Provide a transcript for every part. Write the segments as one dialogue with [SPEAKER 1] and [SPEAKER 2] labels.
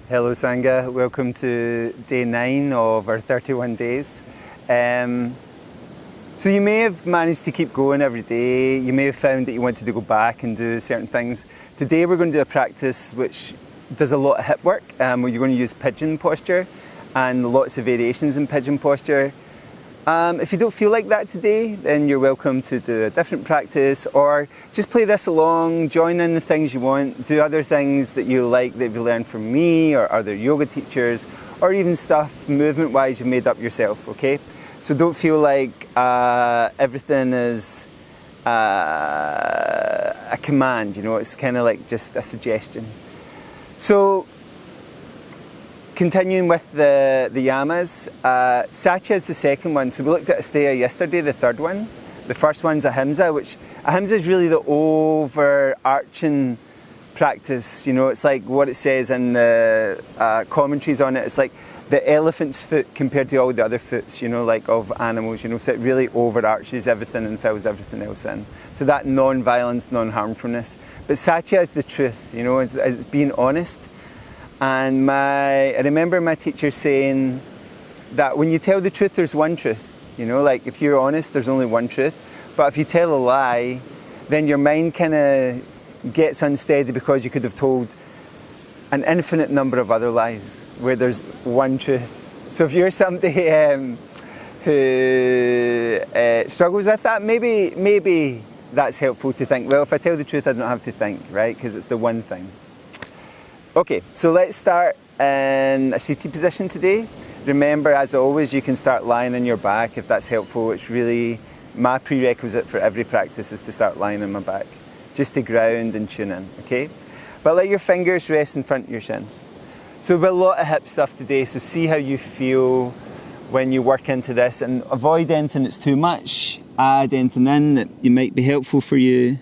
[SPEAKER 1] Hello Sangha, welcome to day 9 of our 31 days. So you may have managed to keep going every day, you may have found that you wanted to go back and do certain things. Today we're going to do a practice which does a lot of hip work, where you're going to use pigeon posture and lots of variations in pigeon posture. If you don't feel like that today, then you're welcome to do a different practice or just play this along, join in the things you want, do other things that you like that you learned from me or other yoga teachers, or even stuff movement-wise you've made up yourself, okay? So don't feel like everything is a command, you know, it's kind of like just a suggestion. So, continuing with the yamas, Satya is the second one. So we looked at Asteya yesterday, the third one. The first one's Ahimsa, which Ahimsa is really the overarching practice. You know, it's like what it says in the commentaries on it. It's like the elephant's foot compared to all the other foots, you know, like of animals, you know, so it really overarches everything and fills everything else in. So that non-violence, non-harmfulness. But Satya is the truth, you know, it's being honest. And I remember my teacher saying that when you tell the truth, there's one truth. You know, like if you're honest, there's only one truth. But if you tell a lie, then your mind kind of gets unsteady because you could have told an infinite number of other lies where there's one truth. So if you're somebody who struggles with that, maybe that's helpful to think, well, if I tell the truth, I don't have to think, right? Because it's the one thing. Okay, so let's start in a seated position today. Remember, as always, you can start lying on your back if that's helpful. It's really my prerequisite for every practice is to start lying on my back, just to ground and tune in, okay? But let your fingers rest in front of your shins. So we've got a lot of hip stuff today, so see how you feel when you work into this and avoid anything that's too much, add anything in that might be helpful for you.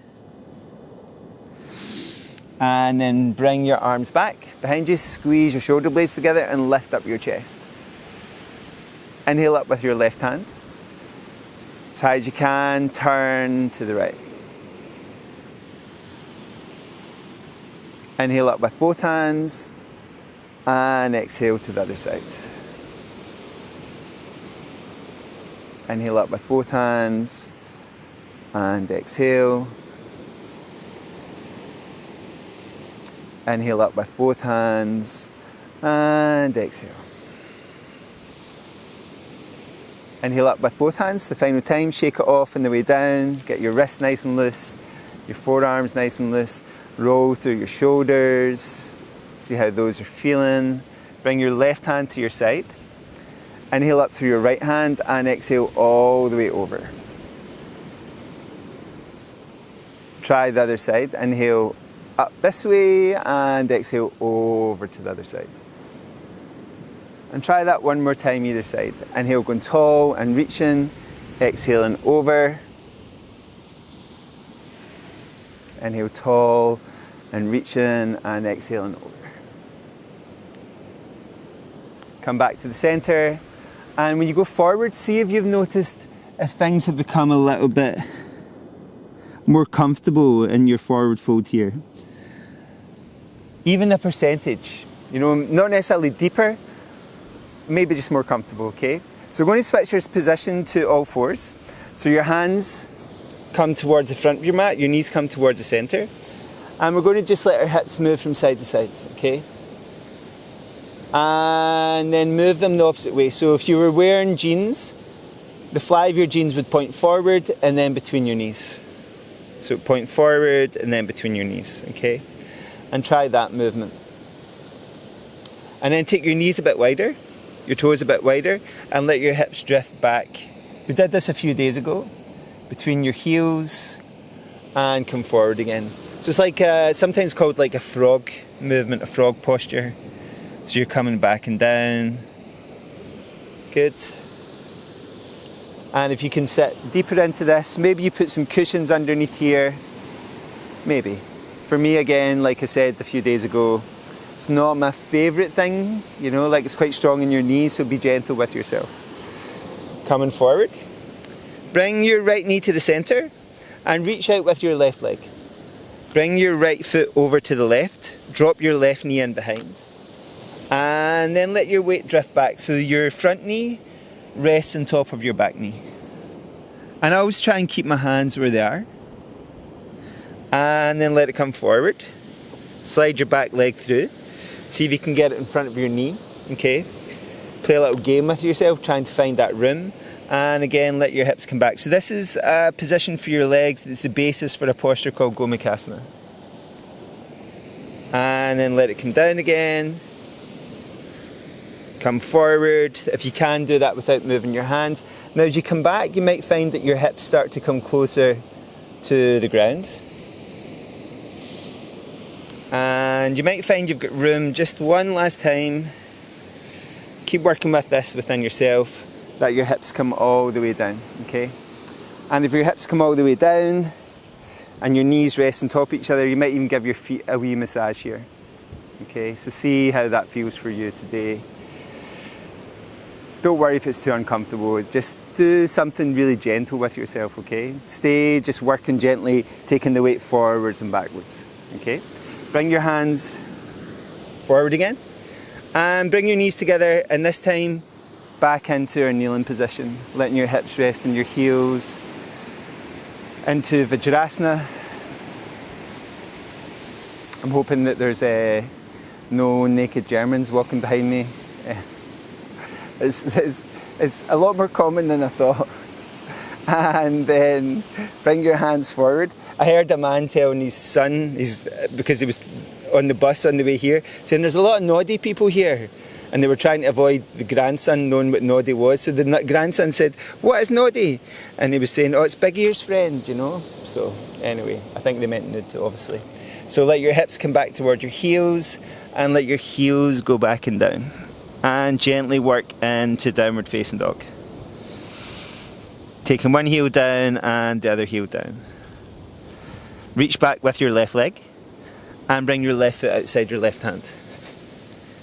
[SPEAKER 1] And then bring your arms back behind you, squeeze your shoulder blades together and lift up your chest. Inhale up with your left hand. As high as you can, turn to the right. Inhale up with both hands and exhale to the other side. Inhale up with both hands and exhale. Inhale up with both hands and exhale. Inhale up with both hands, the final time, shake it off on the way down, get your wrists nice and loose, your forearms nice and loose, roll through your shoulders, see how those are feeling. Bring your left hand to your side, inhale up through your right hand and exhale all the way over. Try the other side, inhale up this way and exhale over to the other side. And try that one more time either side. Inhale going tall and reaching, exhaling over. Inhale tall and reaching and exhaling over. Come back to the center. And when you go forward, see if you've noticed if things have become a little bit more comfortable in your forward fold here. Even a percentage, you know, not necessarily deeper, maybe just more comfortable, okay? So we're going to switch your position to all fours. So your hands come towards the front of your mat, your knees come towards the center. And we're going to just let our hips move from side to side, okay? And then move them the opposite way. So if you were wearing jeans, the fly of your jeans would point forward and then between your knees. So point forward and then between your knees, okay? And try that movement. And then take your knees a bit wider, your toes a bit wider, and let your hips drift back. We did this a few days ago, between your heels, and come forward again. So it's like sometimes called like a frog movement, a frog posture. So you're coming back and down. Good. And if you can sit deeper into this, maybe you put some cushions underneath here. Maybe. For me, again, like I said a few days ago, it's not my favourite thing, you know, like it's quite strong in your knees, so be gentle with yourself. Coming forward. Bring your right knee to the centre and reach out with your left leg. Bring your right foot over to the left, drop your left knee in behind. And then let your weight drift back so your front knee rests on top of your back knee. And I always try and keep my hands where they are. And then let it come forward. Slide your back leg through. See if you can get it in front of your knee. Okay. Play a little game with yourself, trying to find that room. And again, let your hips come back. So this is a position for your legs. It's the basis for a posture called Gomukhasana. And then let it come down again. Come forward. If you can, do that without moving your hands. Now as you come back, you might find that your hips start to come closer to the ground. And you might find you've got room just one last time. Keep working with this within yourself, that your hips come all the way down, okay? And if your hips come all the way down and your knees rest on top of each other, you might even give your feet a wee massage here, okay? So see how that feels for you today. Don't worry if it's too uncomfortable, just do something really gentle with yourself, okay? Stay just working gently, taking the weight forwards and backwards, okay? Bring your hands forward again and bring your knees together, and this time back into our kneeling position, letting your hips rest on your heels into Vajrasana. I'm hoping that there's no naked Germans walking behind me. It's a lot more common than I thought. And then bring your hands forward. I heard a man telling his son, because he was on the bus on the way here, saying there's a lot of noddy people here. And they were trying to avoid the grandson knowing what noddy was. So the grandson said, "What is noddy?" And he was saying, "Oh, it's Big Ear's friend, you know." So anyway, I think they meant nud, obviously. So let your hips come back toward your heels and let your heels go back and down. And gently work into downward facing dog. Taking one heel down and the other heel down. Reach back with your left leg and bring your left foot outside your left hand.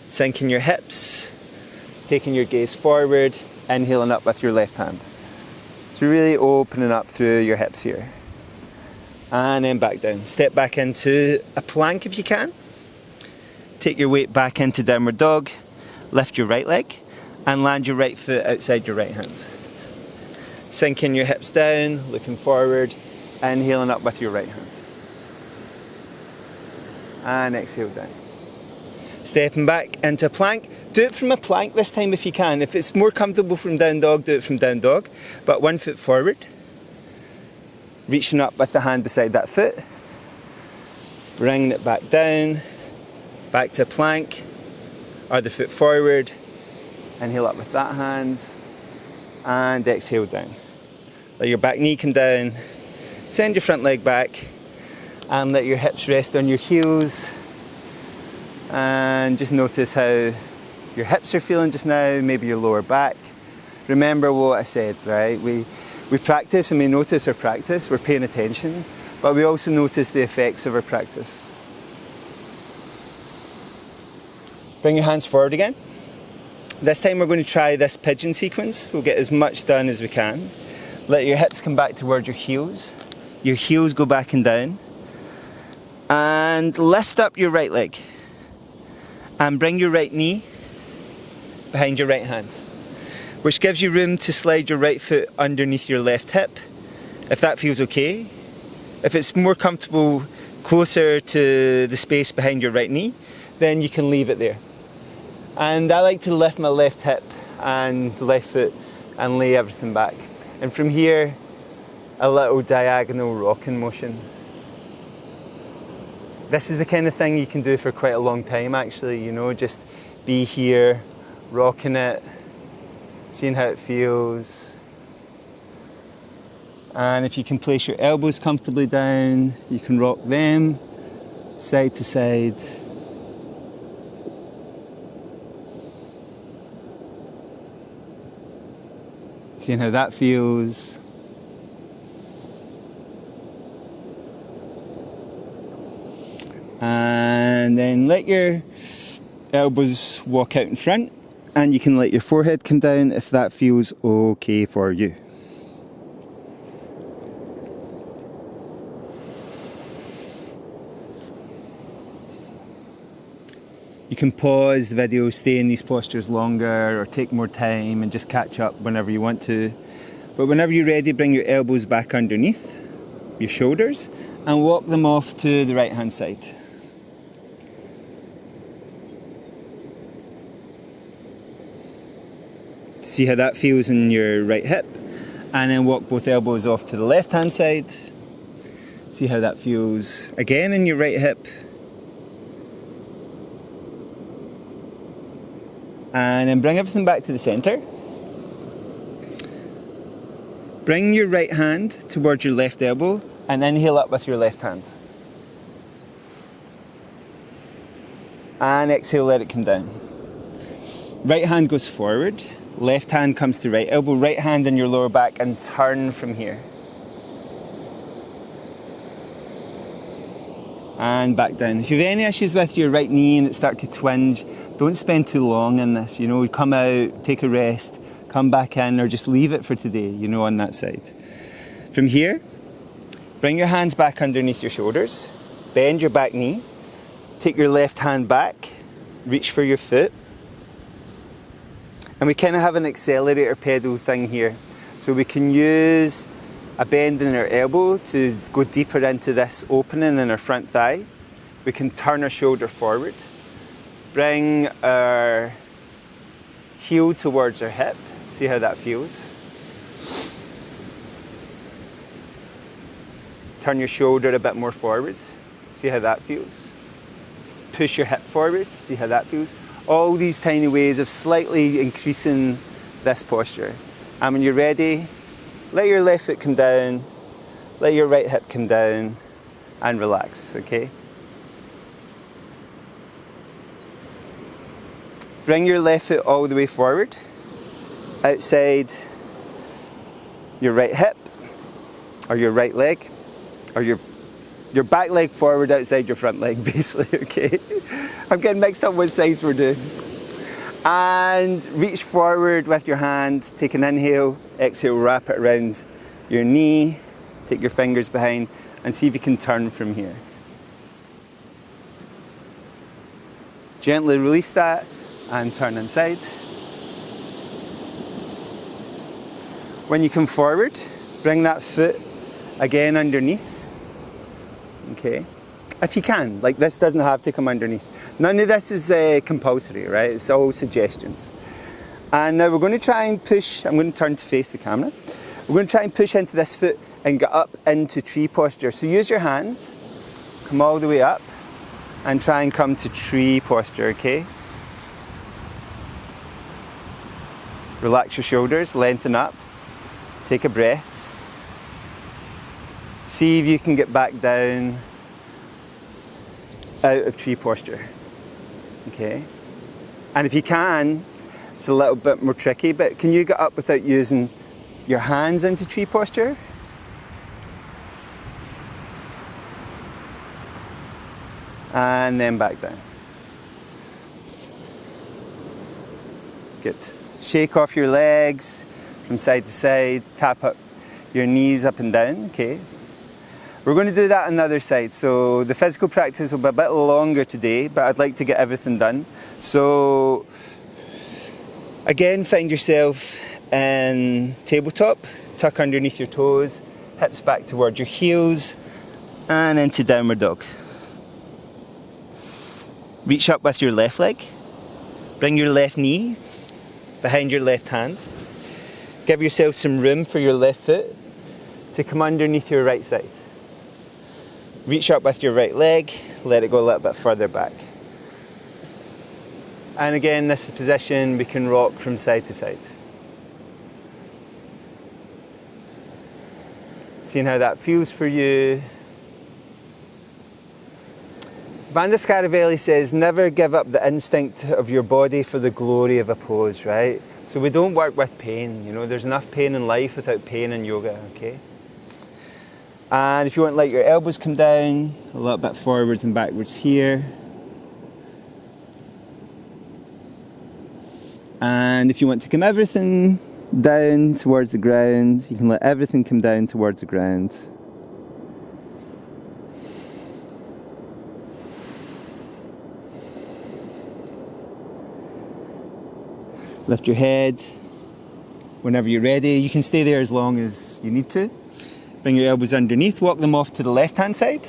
[SPEAKER 1] Sinking your hips, taking your gaze forward, inhaling up with your left hand. So really opening up through your hips here. And then back down. Step back into a plank if you can. Take your weight back into downward dog. Lift your right leg and land your right foot outside your right hand. Sinking your hips down, looking forward, inhaling up with your right hand. And exhale down. Stepping back into a plank. Do it from a plank this time if you can. If it's more comfortable from down dog, do it from down dog. But one foot forward. Reaching up with the hand beside that foot. Bringing it back down. Back to a plank. Or the foot forward. Inhale up with that hand. And exhale down. Let your back knee come down. Send your front leg back. And let your hips rest on your heels. And just notice how your hips are feeling just now, maybe your lower back. Remember what I said, right? We practice and we notice our practice, we're paying attention, but we also notice the effects of our practice. Bring your hands forward again. This time we're going to try this pigeon sequence. We'll get as much done as we can. Let your hips come back towards your heels. Your heels go back and down. And lift up your right leg. And bring your right knee behind your right hand, which gives you room to slide your right foot underneath your left hip, if that feels okay. If it's more comfortable closer to the space behind your right knee, then you can leave it there. And I like to lift my left hip and left foot and lay everything back. And from here, a little diagonal rocking motion. This is the kind of thing you can do for quite a long time actually, you know, just be here, rocking it, seeing how it feels. And if you can place your elbows comfortably down, you can rock them side to side. Seeing how that feels. And then let your elbows walk out in front, and you can let your forehead come down if that feels okay for you. You can pause the video, stay in these postures longer, or take more time and just catch up whenever you want to. But whenever you're ready, bring your elbows back underneath your shoulders and walk them off to the right hand side. See how that feels in your right hip, and then walk both elbows off to the left hand side. See how that feels again in your right hip. And then bring everything back to the center. Bring your right hand towards your left elbow and inhale up with your left hand. And exhale, let it come down. Right hand goes forward, left hand comes to right elbow, right hand in your lower back, and turn from here. And back down. If you have any issues with your right knee and it starts to twinge, don't spend too long in this. You know, come out, take a rest, come back in, or just leave it for today, you know, on that side. From here, bring your hands back underneath your shoulders, bend your back knee, take your left hand back, reach for your foot. And we kind of have an accelerator pedal thing here. So we can use a bend in our elbow to go deeper into this opening in our front thigh. We can turn our shoulder forward, bring our heel towards our hip. See how that feels. Turn your shoulder a bit more forward. See how that feels. Push your hip forward. See how that feels. All these tiny ways of slightly increasing this posture. And when you're ready, let your left foot come down, let your right hip come down, and relax, okay? Bring your left foot all the way forward, outside your right hip, or your right leg, or your back leg forward outside your front leg, basically, okay? I'm getting mixed up what sides we're doing. And reach forward with your hand, take an inhale, exhale, wrap it around your knee, take your fingers behind, and see if you can turn from here. Gently release that and turn inside. When you come forward, bring that foot again underneath, okay? If you can, like this doesn't have to come underneath. None of this is compulsory, right? It's all suggestions. And now we're going to try and push, I'm going to turn to face the camera. We're going to try and push into this foot and get up into tree posture. So use your hands, come all the way up, and try and come to tree posture, okay? Relax your shoulders, lengthen up, take a breath. See if you can get back down out of tree posture. Okay, and if you can, it's a little bit more tricky, but can you get up without using your hands into tree posture? And then back down. Good. Shake off your legs from side to side, tap up your knees up and down, okay? We're going to do that on the other side. So the physical practice will be a bit longer today, but I'd like to get everything done. So again, find yourself in tabletop, tuck underneath your toes, hips back towards your heels, and into downward dog. Reach up with your left leg, bring your left knee behind your left hand. Give yourself some room for your left foot to come underneath your right side. Reach up with your right leg, let it go a little bit further back. And again, this position, we can rock from side to side. Seeing how that feels for you. Vanda Scaravelli says, never give up the instinct of your body for the glory of a pose, right? So we don't work with pain, you know, there's enough pain in life without pain in yoga, okay? And if you want, let your elbows come down a little bit forwards and backwards here. And if you want to come everything down towards the ground, you can let everything come down towards the ground. Lift your head whenever you're ready. You can stay there as long as you need to. Bring your elbows underneath, walk them off to the left-hand side.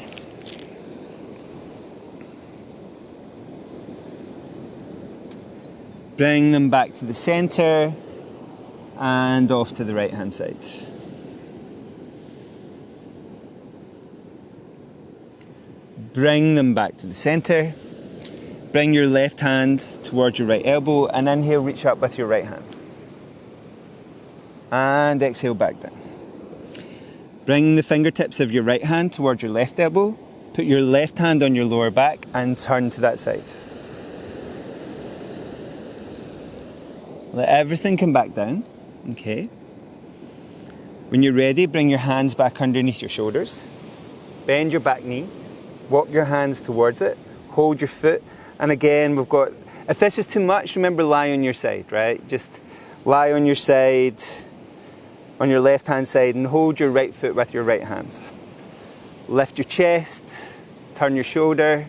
[SPEAKER 1] Bring them back to the center and off to the right-hand side. Bring them back to the center. Bring your left hand towards your right elbow and inhale, reach up with your right hand. And exhale back down. Bring the fingertips of your right hand towards your left elbow. Put your left hand on your lower back and turn to that side. Let everything come back down. Okay. When you're ready, bring your hands back underneath your shoulders. Bend your back knee. Walk your hands towards it. Hold your foot. And again, we've got, if this is too much, remember lie on your side, right? Just lie on your side, on your left-hand side, and hold your right foot with your right hand. Lift your chest, turn your shoulder,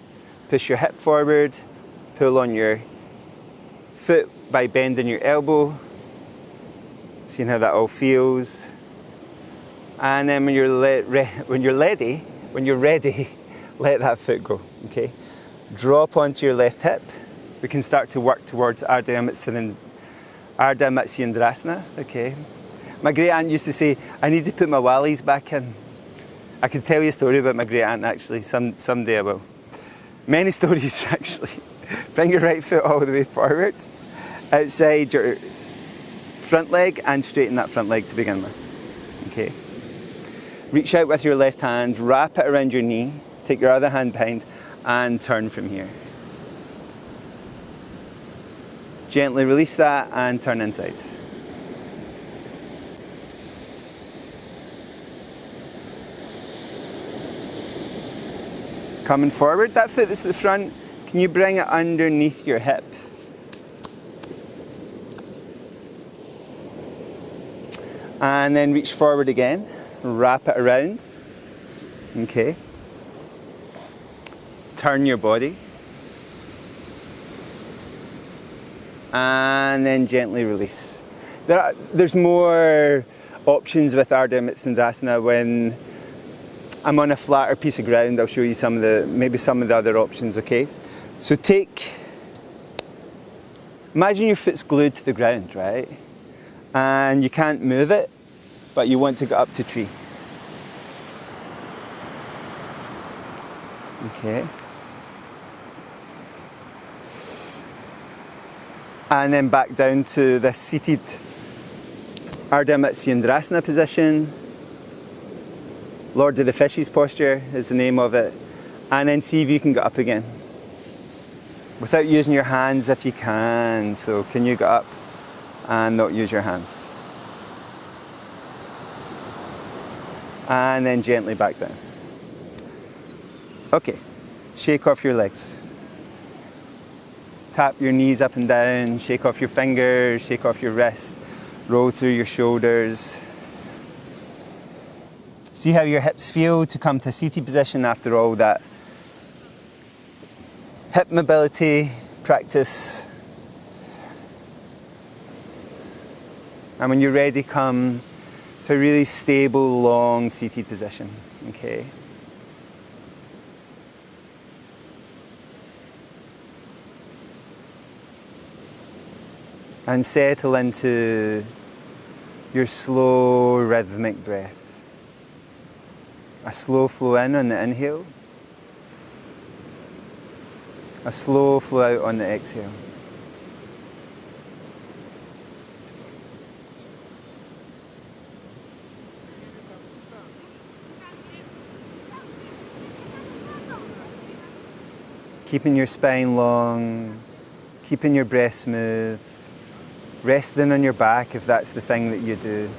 [SPEAKER 1] push your hip forward, pull on your foot by bending your elbow. Seeing how that all feels. And then when you're ready, let that foot go, okay? Drop onto your left hip. We can start to work towards Ardha Matsyendrasana, okay? My great aunt used to say, I need to put my wallies back in. I could tell you a story about my great aunt actually, someday I will. Many stories actually. Bring your right foot all the way forward, outside your front leg and straighten that front leg to begin with, okay? Reach out with your left hand, wrap it around your knee, take your other hand behind and turn from here. Gently release that and turn inside. Coming forward, that foot that's at the front, can you bring it underneath your hip? And then reach forward again, wrap it around, okay. Turn your body. And then gently release. There's more options with Ardha Matsyendrasana when I'm on a flatter piece of ground. I'll show you maybe some of the other options, okay? So imagine your foot's glued to the ground, right? And you can't move it, but you want to get up to tree. Okay. And then back down to this seated Ardha Matsyendrasana position. Lord of the Fishes posture is the name of it. And then see if you can get up again. Without using your hands if you can. So can you get up and not use your hands? And then gently back down. Okay, shake off your legs. Tap your knees up and down, shake off your fingers, shake off your wrists, roll through your shoulders. See how your hips feel to come to a seated position after all that hip mobility practice. And when you're ready, come to a really stable, long seated position, okay? And settle into your slow rhythmic breath. A slow flow in on the inhale. A slow flow out on the exhale. Keeping your spine long, keeping your breath smooth. Resting on your back if that's the thing that you do.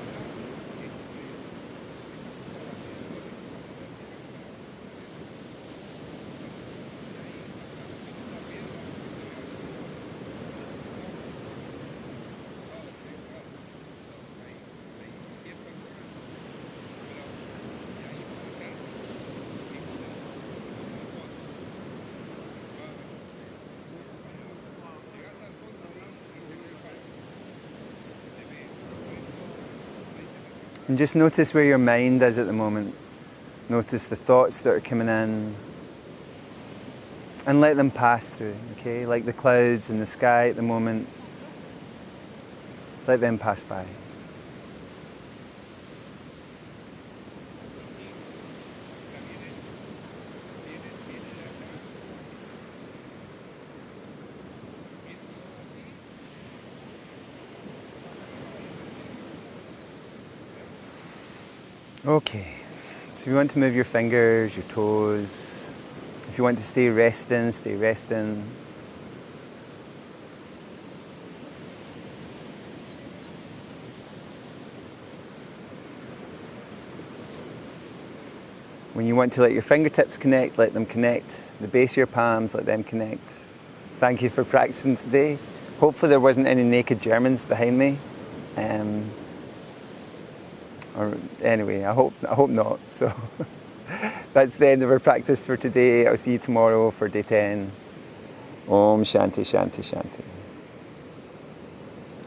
[SPEAKER 1] And just notice where your mind is at the moment. Notice the thoughts that are coming in. And let them pass through, okay? Like the clouds in the sky at the moment. Let them pass by. Okay, so if you want to move your fingers, your toes, if you want to stay resting, stay resting. When you want to let your fingertips connect, let them connect. The base of your palms, let them connect. Thank you for practicing today. Hopefully there wasn't any naked Germans behind me. Or anyway, I hope not. So that's the end of our practice for today. I'll see you tomorrow for day 10. Om Shanti Shanti Shanti.